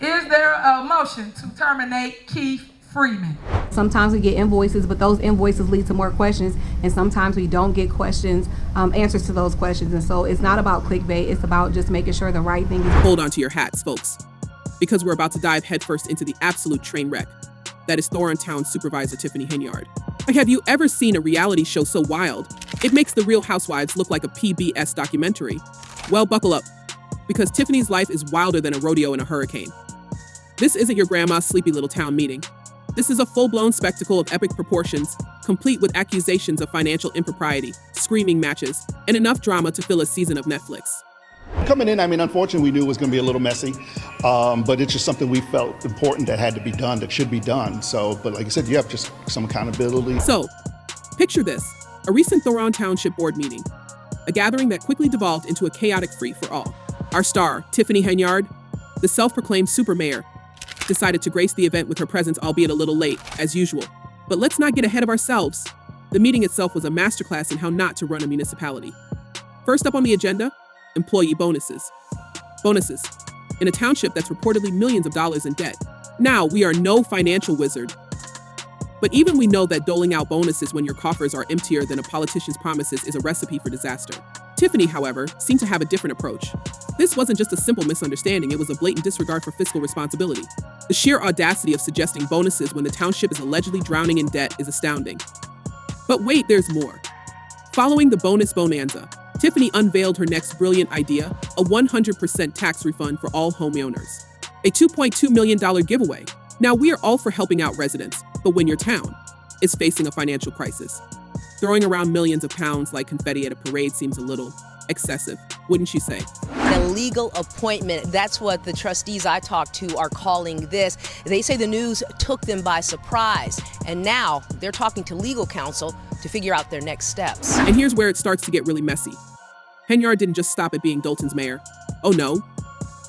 Is there a motion to terminate Keith Freeman? Sometimes we get invoices, but those invoices lead to more questions, and sometimes we don't get answers to those questions. And so it's not about clickbait, it's about just making sure the right thing is. Hold on to your hats, folks, because we're about to dive headfirst into the absolute train wreck that is Thoron Town Supervisor Tiffany Henyard. Like, have you ever seen a reality show so wild it makes the Real Housewives look like a PBS documentary? Well, buckle up, because Tiffany's life is wilder than a rodeo in a hurricane. This isn't your grandma's sleepy little town meeting. This is a full-blown spectacle of epic proportions, complete with accusations of financial impropriety, screaming matches, and enough drama to fill a season of Netflix. Coming in, unfortunately, we knew it was going to be a little messy, but it's just something we felt important that had to be done, that should be done. But like I said, you have just some accountability. So, picture this, a recent Thoron Township board meeting, a gathering that quickly devolved into a chaotic free-for-all. Our star, Tiffany Henyard, the self-proclaimed super mayor, decided to grace the event with her presence, albeit a little late, as usual. But let's not get ahead of ourselves. The meeting itself was a masterclass in how not to run a municipality. First up on the agenda, employee bonuses. Bonuses. In a township that's reportedly millions of dollars in debt. Now, we are no financial wizard. But even we know that doling out bonuses when your coffers are emptier than a politician's promises is a recipe for disaster. Tiffany, however, seemed to have a different approach. This wasn't just a simple misunderstanding, it was a blatant disregard for fiscal responsibility. The sheer audacity of suggesting bonuses when the township is allegedly drowning in debt is astounding. But wait, there's more. Following the bonus bonanza, Tiffany unveiled her next brilliant idea, a 100% tax refund for all homeowners. A $2.2 million giveaway. Now, we are all for helping out residents, but when your town is facing a financial crisis, throwing around millions of pounds like confetti at a parade seems a little excessive, wouldn't you say? An illegal appointment. That's what the trustees I talked to are calling this. They say the news took them by surprise, and now they're talking to legal counsel to figure out their next steps. And here's where it starts to get really messy. Henyard didn't just stop at being Dolton's mayor. Oh no.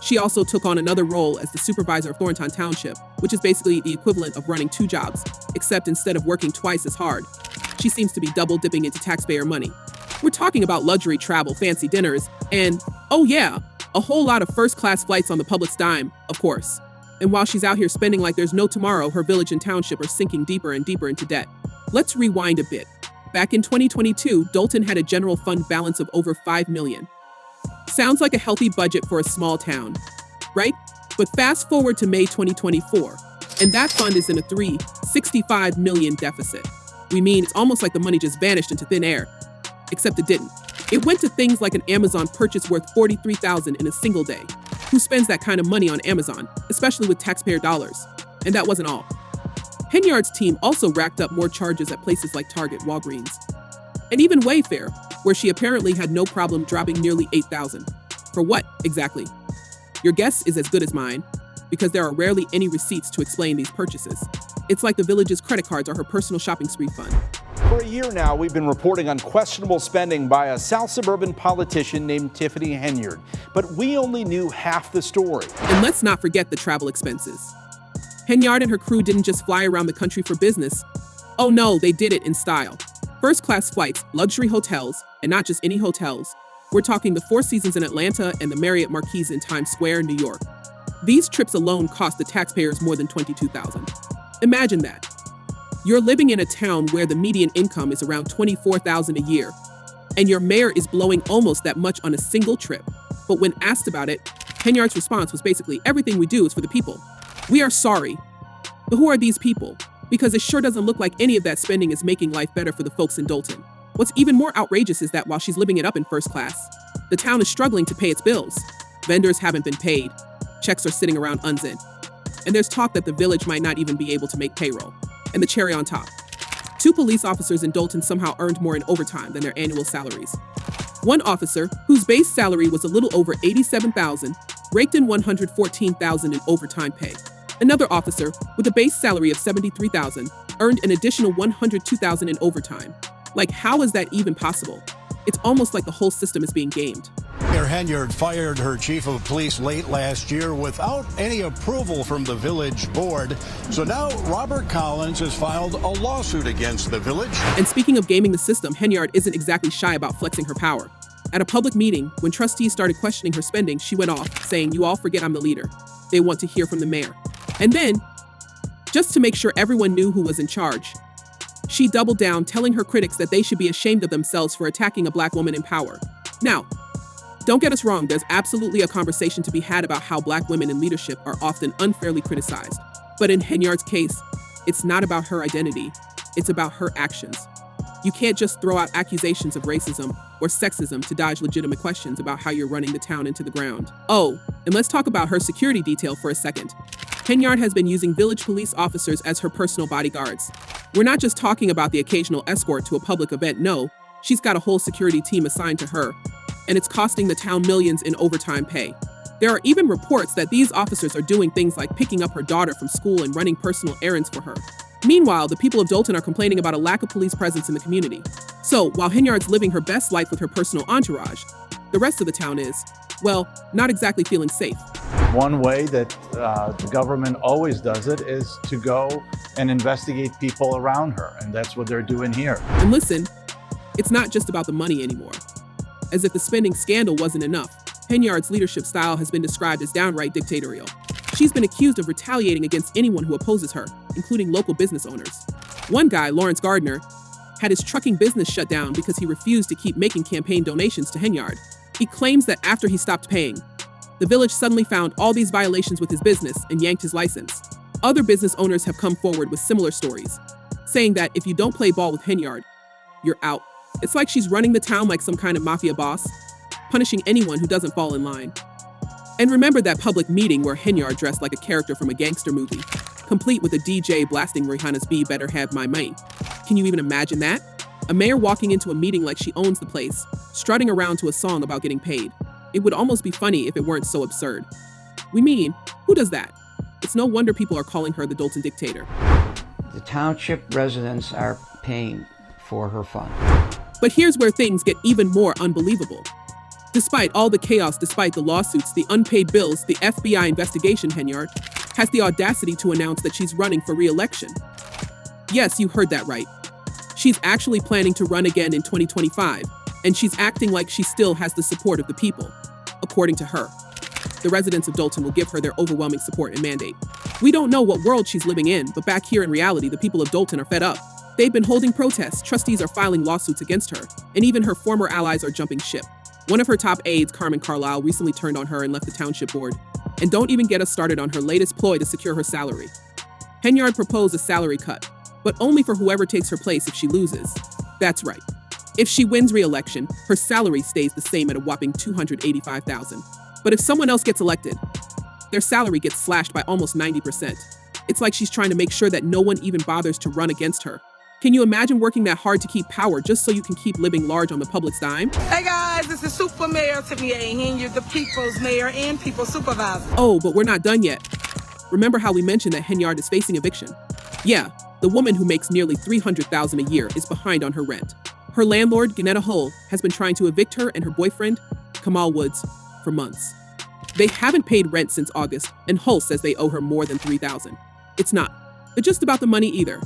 She also took on another role as the supervisor of Thoron Township, which is basically the equivalent of running two jobs, except instead of working twice as hard, she seems to be double dipping into taxpayer money. We're talking about luxury travel, fancy dinners, and, oh yeah, a whole lot of first-class flights on the public's dime, of course. And while she's out here spending like there's no tomorrow, her village and township are sinking deeper and deeper into debt. Let's rewind a bit. Back in 2022, Dolton had a general fund balance of over $5 million. Sounds like a healthy budget for a small town, right? But fast forward to May 2024, and that fund is in a $365 million deficit. We mean, it's almost like the money just vanished into thin air. Except it didn't. It went to things like an Amazon purchase worth $43,000 in a single day. Who spends that kind of money on Amazon, especially with taxpayer dollars? And that wasn't all. Henyard's team also racked up more charges at places like Target, Walgreens, and even Wayfair, where she apparently had no problem dropping nearly $8,000. For what, exactly? Your guess is as good as mine, because there are rarely any receipts to explain these purchases. It's like the village's credit cards are her personal shopping spree fund. For a year now, we've been reporting on questionable spending by a South suburban politician named Tiffany Henyard, but we only knew half the story. And let's not forget the travel expenses. Henyard and her crew didn't just fly around the country for business. Oh no, they did it in style. First-class flights, luxury hotels, and not just any hotels. We're talking the Four Seasons in Atlanta and the Marriott Marquis in Times Square, New York. These trips alone cost the taxpayers more than $22,000. Imagine that. You're living in a town where the median income is around $24,000 a year, and your mayor is blowing almost that much on a single trip. But when asked about it, Henyard's response was basically, everything we do is for the people. We are sorry. But who are these people? Because it sure doesn't look like any of that spending is making life better for the folks in Dolton. What's even more outrageous is that while she's living it up in first class, the town is struggling to pay its bills. Vendors haven't been paid. Checks are sitting around unzin. And there's talk that the village might not even be able to make payroll. And the cherry on top, 2 police officers in Dolton somehow earned more in overtime than their annual salaries. One officer, whose base salary was a little over $87,000, raked in $114,000 in overtime pay. Another officer, with a base salary of $73,000, earned an additional $102,000 in overtime. Like, how is that even possible? It's almost like the whole system is being gamed. Mayor Henyard fired her chief of police late last year without any approval from the village board. So now Robert Collins has filed a lawsuit against the village. And speaking of gaming the system, Henyard isn't exactly shy about flexing her power. At a public meeting, when trustees started questioning her spending, she went off, saying, "You all forget I'm the leader." they want to hear from the mayor. And then, just to make sure everyone knew who was in charge, she doubled down, telling her critics that they should be ashamed of themselves for attacking a black woman in power. Now, don't get us wrong, there's absolutely a conversation to be had about how black women in leadership are often unfairly criticized. But in Henyard's case, it's not about her identity, it's about her actions. You can't just throw out accusations of racism or sexism to dodge legitimate questions about how you're running the town into the ground. Oh, and let's talk about her security detail for a second. Henyard has been using village police officers as her personal bodyguards. We're not just talking about the occasional escort to a public event, no, she's got a whole security team assigned to her, and it's costing the town millions in overtime pay. There are even reports that these officers are doing things like picking up her daughter from school and running personal errands for her. Meanwhile, the people of Dolton are complaining about a lack of police presence in the community. So, while Henyard's living her best life with her personal entourage, the rest of the town is, well, not exactly feeling safe. One way that the government always does it is to go and investigate people around her, and that's what they're doing here. And listen, it's not just about the money anymore. As if the spending scandal wasn't enough, Henyard's leadership style has been described as downright dictatorial. She's been accused of retaliating against anyone who opposes her, including local business owners. One guy, Lawrence Gardner, had his trucking business shut down because he refused to keep making campaign donations to Henyard. He claims that after he stopped paying, the village suddenly found all these violations with his business and yanked his license. Other business owners have come forward with similar stories, saying that if you don't play ball with Henyard, you're out. It's like she's running the town like some kind of mafia boss, punishing anyone who doesn't fall in line. And remember that public meeting where Henyard dressed like a character from a gangster movie, complete with a DJ blasting Rihanna's "Be Better Have My Money." Can you even imagine that? A mayor walking into a meeting like she owns the place, strutting around to a song about getting paid. It would almost be funny if it weren't so absurd. We mean, who does that? It's no wonder people are calling her the Dolton Dictator. The township residents are paying for her fund. But here's where things get even more unbelievable. Despite all the chaos, despite the lawsuits, the unpaid bills, the FBI investigation, Henyard has the audacity to announce that she's running for re-election. Yes, you heard that right. She's actually planning to run again in 2025, and she's acting like she still has the support of the people, according to her. The residents of Dolton will give her their overwhelming support and mandate. We don't know what world she's living in, but back here in reality, the people of Dolton are fed up. They've been holding protests, trustees are filing lawsuits against her, and even her former allies are jumping ship. One of her top aides, Carmen Carlisle, recently turned on her and left the township board. And don't even get us started on her latest ploy to secure her salary. Henyard proposed a salary cut, but only for whoever takes her place if she loses. That's right. If she wins re-election, her salary stays the same at a whopping $285,000. But if someone else gets elected, their salary gets slashed by almost 90%. It's like she's trying to make sure that no one even bothers to run against her. Can you imagine working that hard to keep power just so you can keep living large on the public's dime? Hey guys, this is Super Mayor Tiffany Henyard, the People's Mayor and People's Supervisor. Oh, but we're not done yet. Remember how we mentioned that Henyard is facing eviction? Yeah, the woman who makes nearly $300,000 a year is behind on her rent. Her landlord, Ganetta Hull, has been trying to evict her and her boyfriend, Kamal Woods, for months. They haven't paid rent since August, and Hull says they owe her more than $3,000. It's not just about the money either.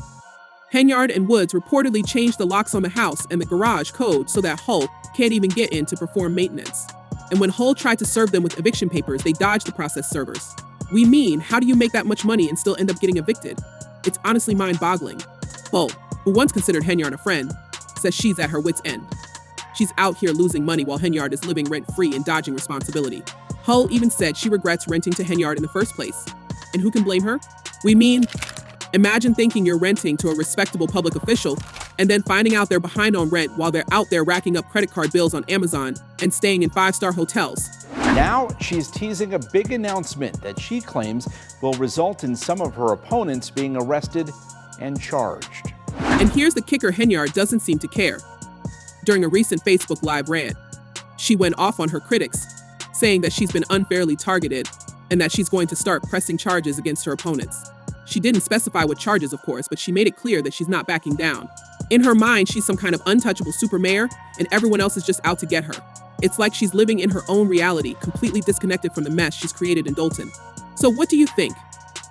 Henyard and Woods reportedly changed the locks on the house and the garage code so that Hull can't even get in to perform maintenance. And when Hull tried to serve them with eviction papers, they dodged the process servers. We mean, how do you make that much money and still end up getting evicted? It's honestly mind-boggling. Hull, who once considered Henyard a friend, says she's at her wit's end. She's out here losing money while Henyard is living rent-free and dodging responsibility. Hull even said she regrets renting to Henyard in the first place. And who can blame her? We mean, imagine thinking you're renting to a respectable public official and then finding out they're behind on rent while they're out there racking up credit card bills on Amazon and staying in 5-star hotels. Now she's teasing a big announcement that she claims will result in some of her opponents being arrested and charged. And here's the kicker: Henyard doesn't seem to care. During a recent Facebook Live rant, she went off on her critics, saying that she's been unfairly targeted and that she's going to start pressing charges against her opponents. She didn't specify what charges, of course, but she made it clear that she's not backing down. In her mind, she's some kind of untouchable super mayor, and everyone else is just out to get her. It's like she's living in her own reality, completely disconnected from the mess she's created in Dolton. So what do you think?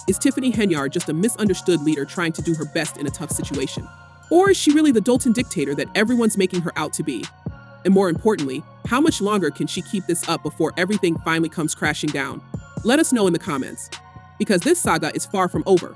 Is Tiffany Henyard just a misunderstood leader trying to do her best in a tough situation? Or is she really the Dolton dictator that everyone's making her out to be? And more importantly, how much longer can she keep this up before everything finally comes crashing down? Let us know in the comments, because this saga is far from over.